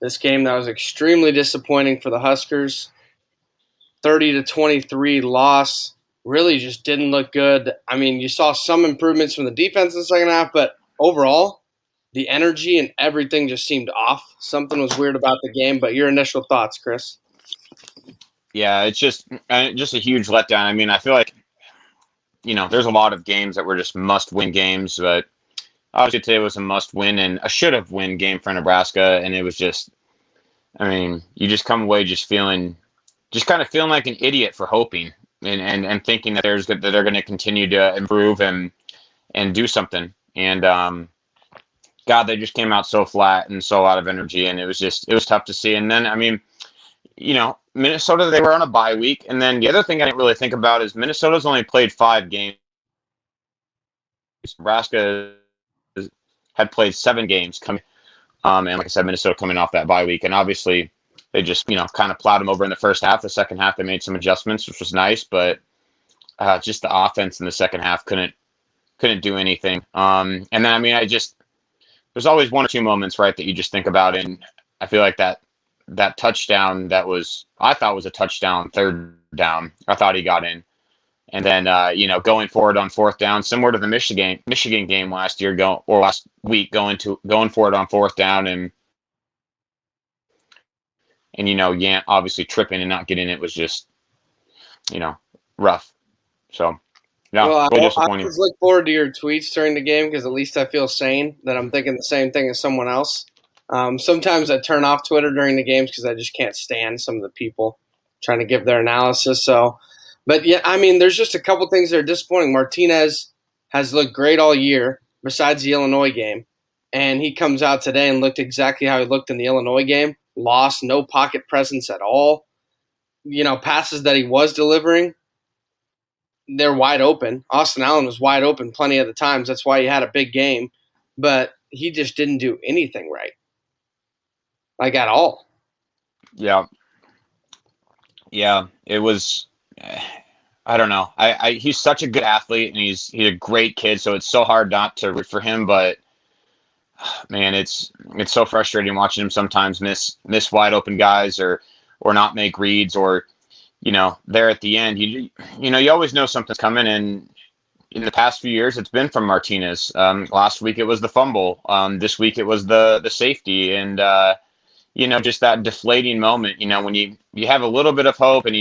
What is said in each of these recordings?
This game that was extremely disappointing for the Huskers. 30-23 loss. Really just didn't look good. I mean, you saw some improvements from the defense in the second half, but overall, the energy and everything just seemed off. Something was weird about the game, but your initial thoughts, Chris? Yeah, it's just a huge letdown. I mean, I feel like, there's a lot of games that were just must-win games, but obviously today was a must-win and a should-have-win game for Nebraska, and it was just, I mean, you just come away just kind of feeling like an idiot for hoping and thinking that they're going to continue to improve and do something. And God, they just came out so flat and so out of energy, and it was tough to see. And then, I mean, Minnesota, they were on a bye week. And then the other thing I didn't really think about is Minnesota's only played 5 games. Nebraska had played 7 games and like I said, Minnesota coming off that bye week. And obviously they just, kind of plowed them over in the first half. The second half, they made some adjustments, which was nice, but just the offense in the second half couldn't do anything. And then, I mean, there's always 1 or 2 moments, right, that you just think about. And I feel like that touchdown I thought was a touchdown, third down, I thought he got in. And then, going forward on 4th down, similar to the Michigan game last week, going forward on 4th down and Yant obviously tripping and not getting it was just, rough. So, yeah, Well, really I disappointing. always look forward to your tweets during the game because at least I feel sane that I'm thinking the same thing as someone else. Sometimes I turn off Twitter during the games because I just can't stand some of the people trying to give their analysis. But yeah, I mean, there's just a couple things that are disappointing. Martinez has looked great all year besides the Illinois game. And he comes out today and looked exactly how he looked in the Illinois game. Lost, no pocket presence at all. Passes that he was delivering, they're wide open. Austin Allen was wide open plenty of the times. That's why he had a big game. But he just didn't do anything right. Like at all. Yeah. Yeah, it was. I don't know. He's such a good athlete, and he's a great kid. So it's so hard not to root for him. But man, it's so frustrating watching him sometimes miss wide open guys or not make reads or there at the end. You always know something's coming. And in the past few years, it's been from Martinez. Last week it was the fumble. This week it was the safety and. Just that deflating moment, when you have a little bit of hope and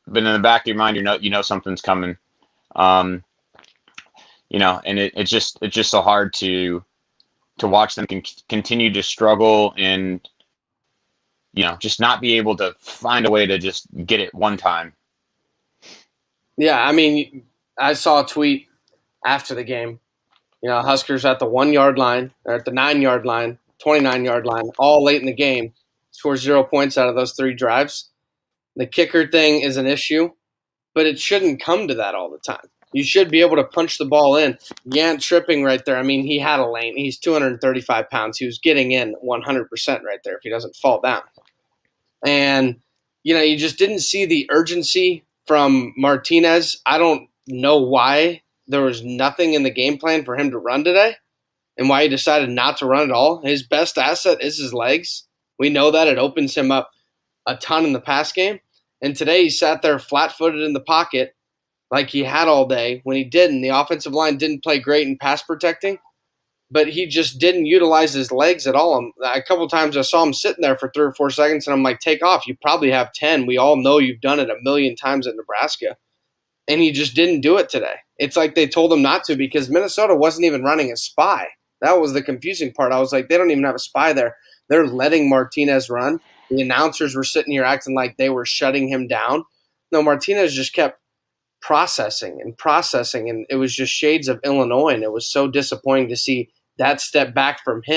but in the back of your mind, something's coming. And it's just so hard to watch them continue to struggle and, just not be able to find a way to just get it one time. Yeah, I mean, I saw a tweet after the game. Huskers at the 1-yard line, or at the 9-yard line, 29-yard line, all late in the game, score 0 points out of those 3 drives. The kicker thing is an issue, but it shouldn't come to that all the time. You should be able to punch the ball in. Yant tripping right there. I mean, he had a lane. He's 235 pounds. He was getting in 100% right there if he doesn't fall down. And, you just didn't see the urgency from Martinez. I don't know why there was nothing in the game plan for him to run today and why he decided not to run at all. His best asset is his legs. We know that. It opens him up a ton in the pass game. And today he sat there flat-footed in the pocket like he had all day when he didn't. The offensive line didn't play great in pass protecting, but he just didn't utilize his legs at all. A couple of times I saw him sitting there for 3 or 4 seconds, and I'm like, take off. You probably have 10. We all know you've done it a million times at Nebraska. And he just didn't do it today. It's like they told him not to because Minnesota wasn't even running a spy. That was the confusing part. I was like, they don't even have a spy there. They're letting Martinez run. The announcers were sitting here acting like they were shutting him down. No, Martinez just kept processing, and it was just shades of Illinois, and it was so disappointing to see that step back from him.